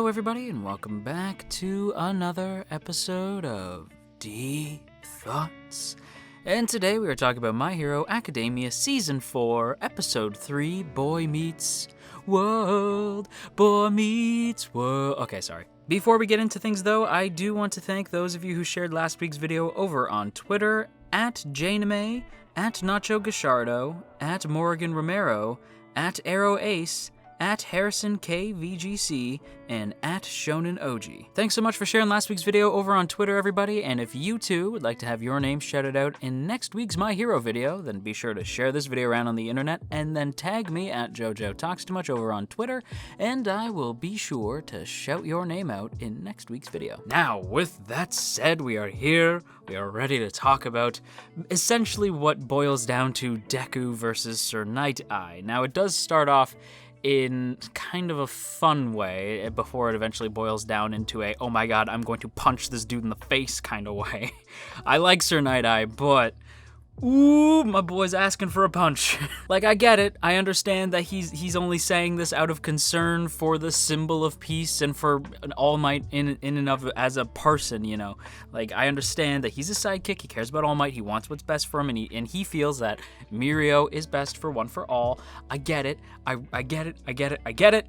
Hello everybody and welcome back to another episode of D Thoughts. And today we are talking about My Hero Academia Season 4, Episode 3, Boy Meets World. Boy Meets World. Okay, sorry. Before we get into things though, I do want to thank those of you who shared last week's video over on Twitter, at Janeme, at Nacho Gashardo, at Morgan Romero, at Arrow Ace, at Harrison KVGC, and at Shonen OG. Thanks so much for sharing last week's video over on Twitter, everybody, and if you too would like to have your name shouted out in next week's My Hero video, then be sure to share this video around on the internet and then tag me at JoJo Talks Too Much over on Twitter, and I will be sure to shout your name out in next week's video. Now, with that said, we are here, we are ready to talk about essentially what boils down to Deku versus Sir Nighteye. Now, it does start off in kind of a fun way before it eventually boils down into a, oh my god, I'm going to punch this dude in the face kind of way. I like Sir Nighteye, but ooh, my boy's asking for a punch. Like, I get it. I understand that he's only saying this out of concern for the symbol of peace and for an All Might in and of as a person, you know. Like, I understand that he's a sidekick. He cares about All Might. He wants what's best for him, and he feels that Mirio is best for one for all. I get it. I get it.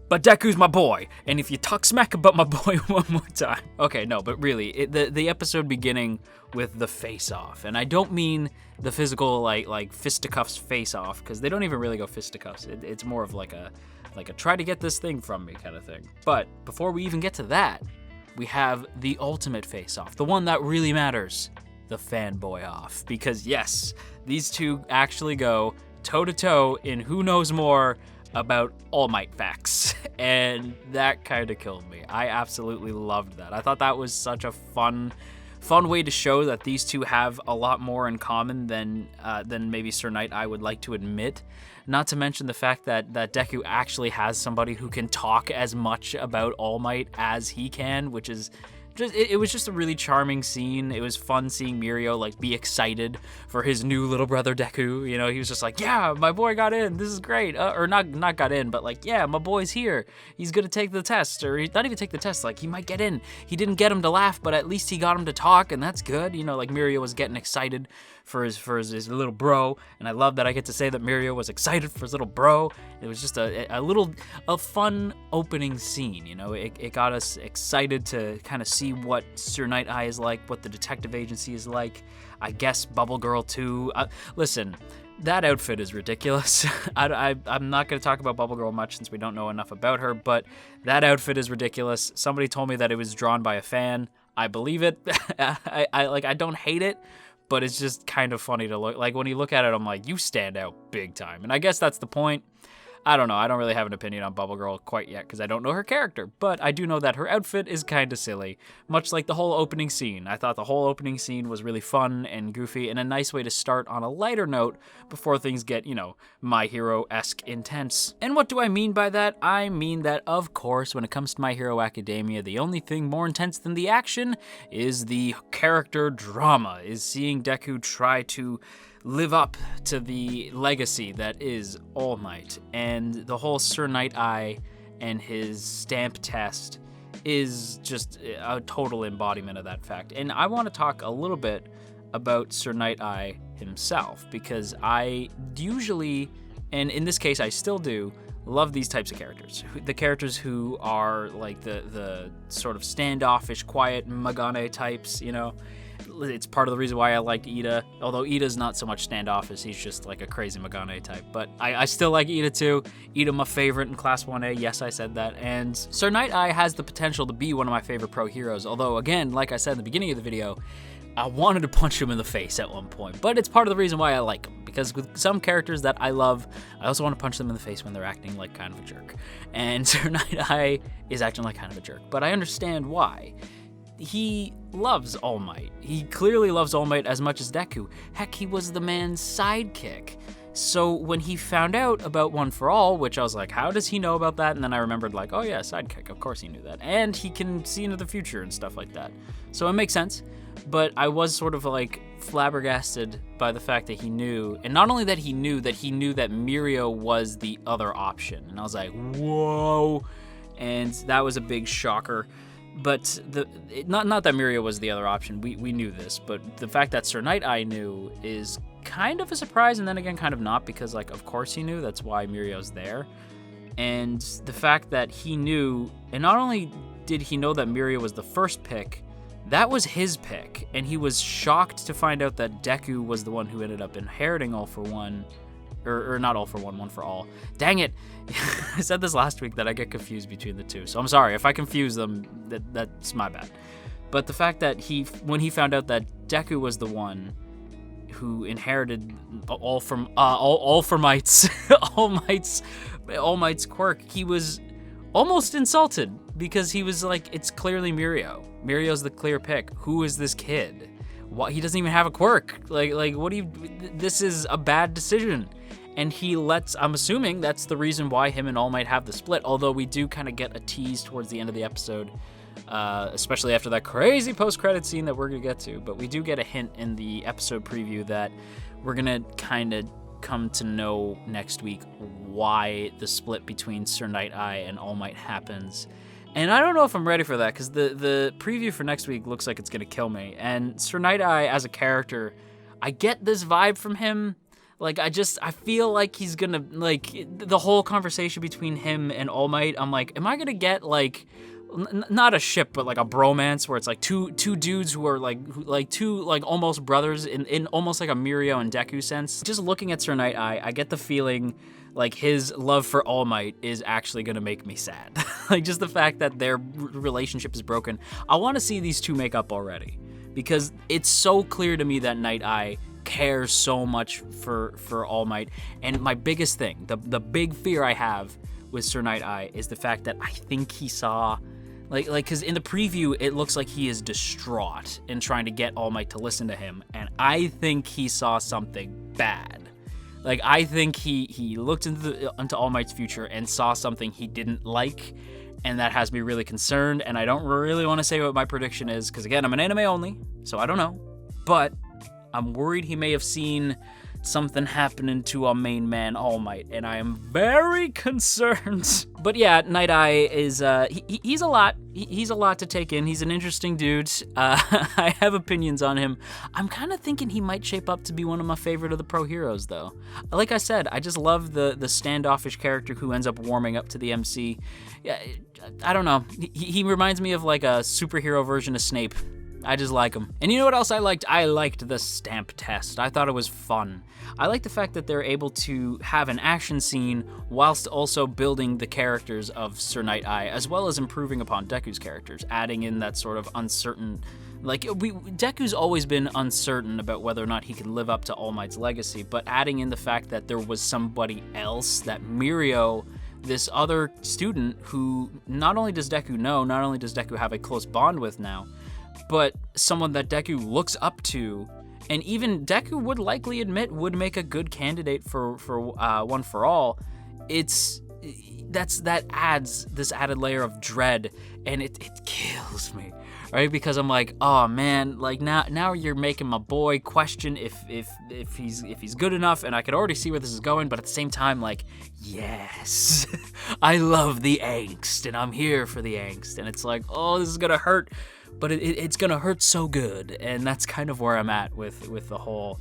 But Deku's my boy, and if you talk smack about my boy one more time. Okay, no, but really, the episode beginning with the face-off, and I don't mean the physical, like fisticuffs face-off, because they don't even really go fisticuffs. It's more of like a try to get this thing from me kind of thing. But before we even get to that, we have the ultimate face-off, the one that really matters, the fanboy-off. Because yes, these two actually go toe-to-toe in who knows more about All Might facts, and that kind of killed me. I absolutely loved that. I thought that was such a fun way to show that these two have a lot more in common than maybe Sir Nighteye would like to admit. Not to mention the fact that Deku actually has somebody who can talk as much about All Might as he can, which is it was just a really charming scene. It was fun seeing Mirio like be excited for his new little brother Deku. You know, he was just like, yeah, my boy got in. This is great. Or not got in, but like, yeah, my boy's here. He's gonna take the test, or not even take the test. Like, he might get in. He didn't get him to laugh, but at least he got him to talk, and that's good. You know, like Mirio was getting excited for his little bro, and I love that I get to say that Mirio was excited for his little bro. It was just a fun opening scene, you know. It got us excited to kind of see what Sir Nighteye is like, what the detective agency is like. I guess Bubble Girl too. Listen, that outfit is ridiculous. I'm not going to talk about Bubble Girl much since we don't know enough about her, but that outfit is ridiculous. Somebody told me that it was drawn by a fan. I believe it. I don't hate it, but it's just kind of funny to look. Like, when you look at it, I'm like, you stand out big time. And I guess that's the point. I don't know. I don't really have an opinion on Bubble Girl quite yet because I don't know her character, but I do know that her outfit is kind of silly, much like the whole opening scene. I thought the whole opening scene was really fun and goofy and a nice way to start on a lighter note before things get, you know, My Hero-esque intense. And what do I mean by that? I mean that, of course, when it comes to My Hero Academia, the only thing more intense than the action is the character drama, is seeing Deku try to live up to the legacy that is All Might. And the whole Sir Nighteye and his stamp test is just a total embodiment of that fact. And I want to talk a little bit about Sir Nighteye himself, because I usually, and in this case I still do, love these types of characters. The characters who are like the sort of standoffish, quiet Magane types, you know. It's part of the reason why I liked Ida, although Ida's not so much standoffish, he's just like a crazy Magane type. But I still like Ida too. Ida, my favorite in Class 1A, yes, I said that. And Sir Nighteye has the potential to be one of my favorite pro heroes, although again, like I said in the beginning of the video, I wanted to punch him in the face at one point. But it's part of the reason why I like him, because with some characters that I love, I also want to punch them in the face when they're acting like kind of a jerk. And Sir Nighteye is acting like kind of a jerk, but I understand why. He loves All Might. He clearly loves All Might as much as Deku. Heck, he was the man's sidekick. So when he found out about One for All, which I was like, how does he know about that? And then I remembered, like, oh yeah, sidekick, of course he knew that. And he can see into the future and stuff like that. So it makes sense. But I was sort of like flabbergasted by the fact that he knew, and not only that he knew that Mirio was the other option. And I was like, whoa, and that was a big shocker. But not that Mirio was the other option. We knew this, but the fact that Sir Nighteye knew is kind of a surprise, and then again, kind of not, because like of course he knew. That's why Mirio's there. And the fact that he knew, and not only did he know that Mirio was the first pick, that was his pick, and he was shocked to find out that Deku was the one who ended up inheriting All for One, or not All for One, One for All. Dang it! I said this last week that I get confused between the two, so I'm sorry if I confuse them. That's my bad. But the fact that when he found out that Deku was the one who inherited All for Might's All Might's quirk, he was almost insulted, because he was like, it's clearly Mirio. Mirio's the clear pick. Who is this kid? Why, he doesn't even have a quirk. Like what do you, this is a bad decision. And I'm assuming that's the reason why him and All Might have the split, although we do kind of get a tease towards the end of the episode, especially after that crazy post-credit scene that we're gonna get to. But we do get a hint in the episode preview that we're gonna kind of come to know next week why the split between Sir Nighteye and All Might happens. And I don't know if I'm ready for that, because the preview for next week looks like it's going to kill me. And Sir Nighteye as a character, I get this vibe from him. Like, I feel like he's going to, like, the whole conversation between him and All Might, I'm like, am I going to get, like, not a ship, but like a bromance where it's like two dudes who are like two like almost brothers in almost like a Mirio and Deku sense. Just looking at Sir Nighteye, I get the feeling like his love for All Might is actually gonna make me sad. Like, just the fact that their relationship is broken. I want to see these two make up already, because it's so clear to me that Nighteye cares so much for All Might. And my biggest thing, the big fear I have with Sir Nighteye is the fact that I think he saw, like, because in the preview, it looks like he is distraught in trying to get All Might to listen to him, and I think he saw something bad. Like, I think he looked into All Might's future and saw something he didn't like, and that has me really concerned, and I don't really want to say what my prediction is, because again, I'm an anime only, so I don't know, but I'm worried he may have seen something happening to our main man All Might, and I am very concerned. But yeah, Nighteye is he's a lot. He's a lot to take in. He's an interesting dude. I have opinions on him. I'm kind of thinking he might shape up to be one of my favorite of the pro heroes, though. Like I said, I just love the standoffish character who ends up warming up to the MC. Yeah, I don't know. He reminds me of like a superhero version of Snape. I just like him. And you know what else I liked? I liked the stamp test. I thought it was fun. I like the fact that they're able to have an action scene whilst also building the characters of Sir Nighteye, as well as improving upon Deku's characters, adding in that sort of uncertain, like, Deku's always been uncertain about whether or not he can live up to All Might's legacy, but adding in the fact that there was somebody else, that Mirio, this other student who not only does Deku know, not only does Deku have a close bond with now, but someone that Deku looks up to, and even Deku would likely admit would make a good candidate for One for All. That adds this added layer of dread, and it kills me, right? Because I'm like, oh man, like now you're making my boy question if he's good enough, and I could already see where this is going. But at the same time, like, yes, I love the angst, and I'm here for the angst, and it's like, oh, this is gonna hurt. But it's gonna hurt so good, and that's kind of where I'm at with the whole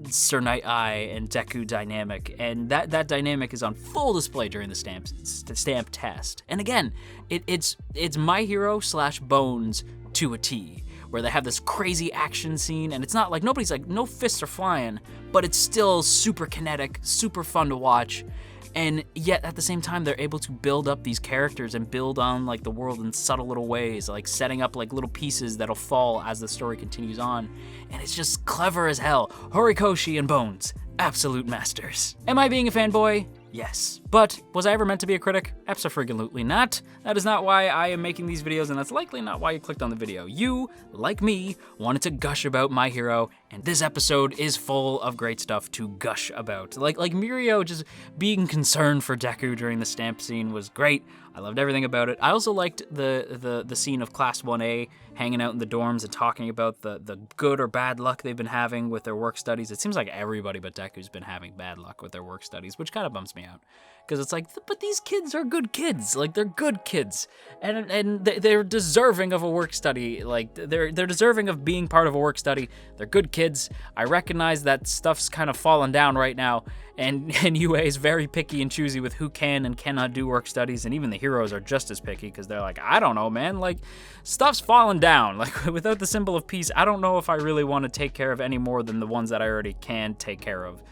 Sir Nighteye and Deku dynamic, and that dynamic is on full display during the stamp test. And again, it's My Hero / Bones to a T, where they have this crazy action scene, and it's not like no fists are flying, but it's still super kinetic, super fun to watch. And yet, at the same time, they're able to build up these characters and build on, like, the world in subtle little ways, like setting up, like, little pieces that'll fall as the story continues on. And it's just clever as hell. Horikoshi and Bones, absolute masters. Am I being a fanboy? Yes. But was I ever meant to be a critic? Abso-friggin-lutely not. That is not why I am making these videos, and that's likely not why you clicked on the video. You, like me, wanted to gush about My Hero, and this episode is full of great stuff to gush about. Like Mirio just being concerned for Deku during the stamp scene was great. I loved everything about it. I also liked the scene of Class 1A hanging out in the dorms and talking about the good or bad luck they've been having with their work studies. It seems like everybody but Deku's been having bad luck with their work studies, which kind of bums me out. because it's like, but these kids are good kids. Like, they're good kids, and they're deserving of a work study. Like, they're deserving of being part of a work study. They're good kids. I recognize that stuff's kind of fallen down right now, and UA is very picky and choosy with who can and cannot do work studies, and even the heroes are just as picky, because they're like, I don't know, man. Like, stuff's fallen down. Like, without the symbol of peace, I don't know if I really want to take care of any more than the ones that I already can take care of.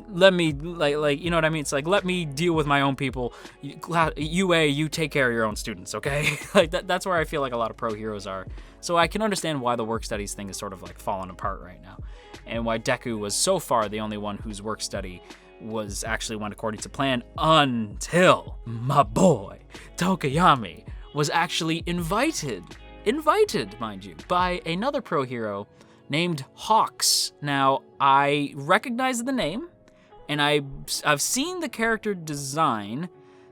Let me, like, you know what I mean? It's like, let me deal with my own people. UA, you take care of your own students, okay? Like, that's where I feel like a lot of pro heroes are. So I can understand why the work studies thing is sort of like falling apart right now, and why Deku was so far the only one whose work study was actually went according to plan, until my boy Tokoyami was actually invited, mind you, by another pro hero named Hawks. Now, I recognize the name, and I've seen the character design,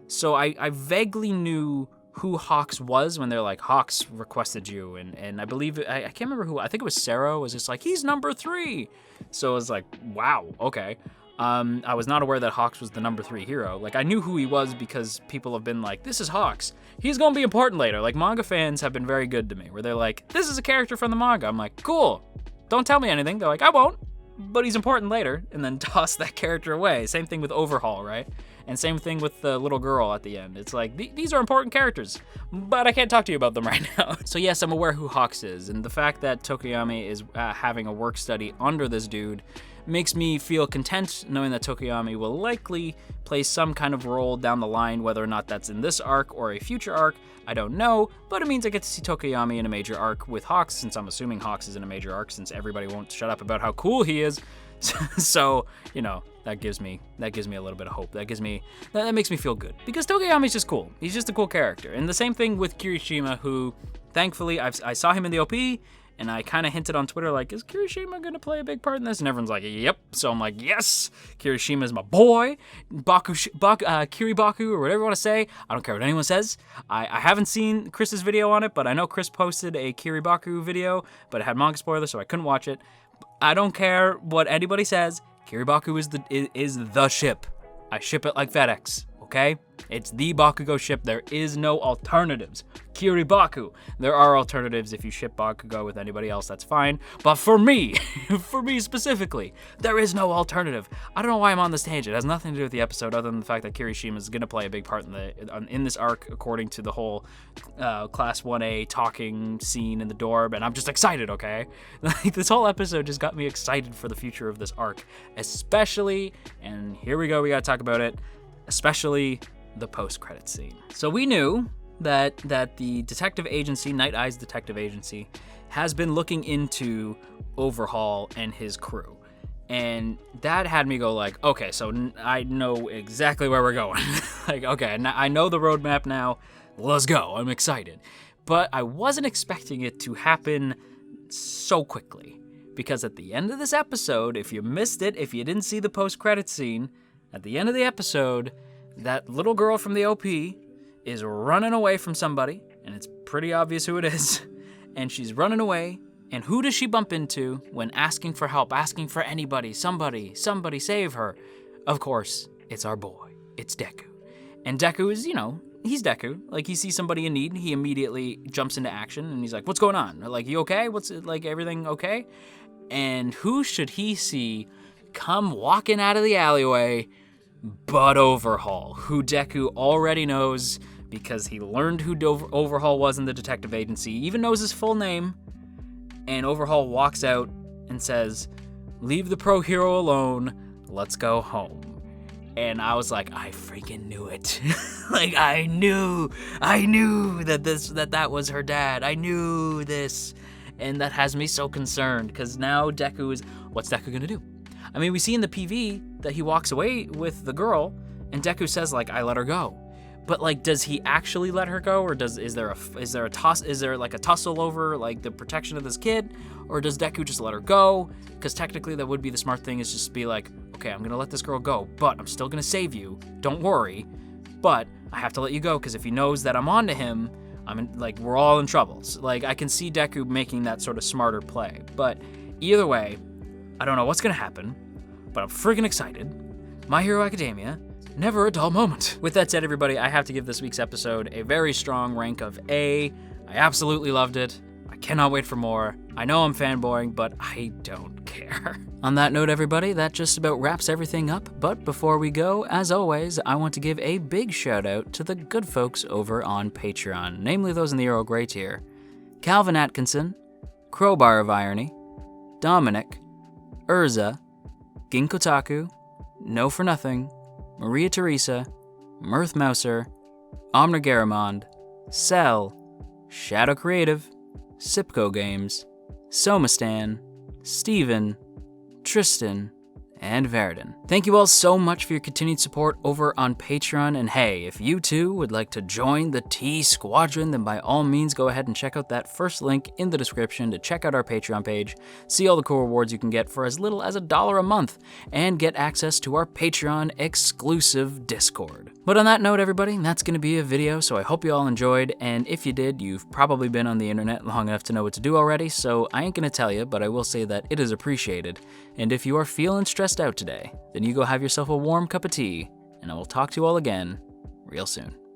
so I vaguely knew who Hawks was when they're like, Hawks requested you, and I believe, I can't remember who, I think it was Sarah, was just like, he's number 3. So I was like, wow, okay. I was not aware that Hawks was the number 3 hero. Like, I knew who he was because people have been like, this is Hawks. He's gonna be important later. Like, manga fans have been very good to me, where they're like, this is a character from the manga. I'm like, cool. Don't tell me anything. They're like, I won't, but he's important later, and then toss that character away. Same thing with Overhaul, right? And same thing with the little girl at the end. It's like, these are important characters, but I can't talk to you about them right now. So yes, I'm aware who Hawks is, and the fact that Tokoyami is having a work study under this dude makes me feel content knowing that Tokoyami will likely play some kind of role down the line, whether or not that's in this arc or a future arc, I don't know, but it means I get to see Tokoyami in a major arc with Hawks, since I'm assuming Hawks is in a major arc, since everybody won't shut up about how cool he is. So, you know, that gives me a little bit of hope. That makes me feel good, because Tokoyami's just cool. He's just a cool character. And the same thing with Kirishima, who thankfully I saw him in the OP, and I kind of hinted on Twitter, like, is Kirishima going to play a big part in this? And everyone's like, yep. So I'm like, yes, Kirishima's my boy. Kiribaku, or whatever you want to say. I don't care what anyone says. I haven't seen Chris's video on it, but I know Chris posted a Kiribaku video, but it had manga spoilers, so I couldn't watch it. I don't care what anybody says. Kiribaku is the ship. I ship it like FedEx, okay? It's the Bakugo ship. There is no alternatives. Kiribaku. There are alternatives. If you ship Bakugo with anybody else, that's fine. But for me, specifically, there is no alternative. I don't know why I'm on this tangent. It has nothing to do with the episode, other than the fact that Kirishima is going to play a big part in this arc, according to the whole Class 1A talking scene in the dorm, and I'm just excited, okay? Like, this whole episode just got me excited for the future of this arc, especially, and here we go, we got to talk about it, especially the post-credit scene. So we knew that the detective agency, NIGHTEYE'S detective agency, has been looking into Overhaul and his crew. And that had me go like, okay, so I know exactly where we're going. Like, okay, I know the roadmap now. Let's go. I'm excited. But I wasn't expecting it to happen so quickly. Because at the end of this episode, if you missed it, if you didn't see the post-credit scene, at the end of the episode, that little girl from the OP is running away from somebody, and it's pretty obvious who it is, and she's running away, and who does she bump into when asking for help, asking for anybody, somebody save her? Of course, it's our boy. It's Deku. And Deku is, he's Deku. Like, he sees somebody in need, he immediately jumps into action, and he's like, what's going on? Like, you okay? Everything okay? And who should he see come walking out of the alleyway but Overhaul, who Deku already knows because he learned who Overhaul was in the detective agency, even knows his full name, and Overhaul walks out and says, leave the pro hero alone, let's go home. And I was like, I freaking knew it. Like, I knew that was her dad. I knew this. And that has me so concerned, because now what's Deku gonna do? I mean, we see in the PV that he walks away with the girl, and Deku says, like, I let her go. But, like, does he actually let her go, or is there a tussle over, like, the protection of this kid, or does Deku just let her go? Because technically that would be the smart thing, is just be like, okay, I'm gonna let this girl go, but I'm still gonna save you, don't worry, but I have to let you go, because if he knows that I'm onto him, we're all in trouble. So, like, I can see Deku making that sort of smarter play, but either way, I don't know what's gonna happen, but I'm freaking excited. My Hero Academia never a dull moment. With that said, everybody, I have to give this week's episode a very strong rank of A. I absolutely loved it. I cannot wait for more. I know I'm fanboying, but I don't care. On that note, everybody, that just about wraps everything up. But before we go, as always, I want to give a big shout out to the good folks over on Patreon, namely those in the Earl Grey tier: Calvin Atkinson, Crowbar of Irony, Dominic, Urza, Ginkotaku, No For Nothing, Maria Teresa, Mirth Mouser, Omner Garamond, Cell, Shadow Creative, Sipco Games, Somastan, Steven, Tristan, and Verdon. Thank you all so much for your continued support over on Patreon, and hey, if you too would like to join the T Squadron, then by all means go ahead and check out that first link in the description to check out our Patreon page, see all the cool rewards you can get for as little as $1 a month, and get access to our Patreon exclusive Discord. But on that note, everybody, that's going to be a video, so I hope you all enjoyed, and if you did, you've probably been on the internet long enough to know what to do already, so I ain't going to tell you, but I will say that it is appreciated. And if you are feeling stressed out today, then you go have yourself a warm cup of tea, and I will talk to you all again real soon.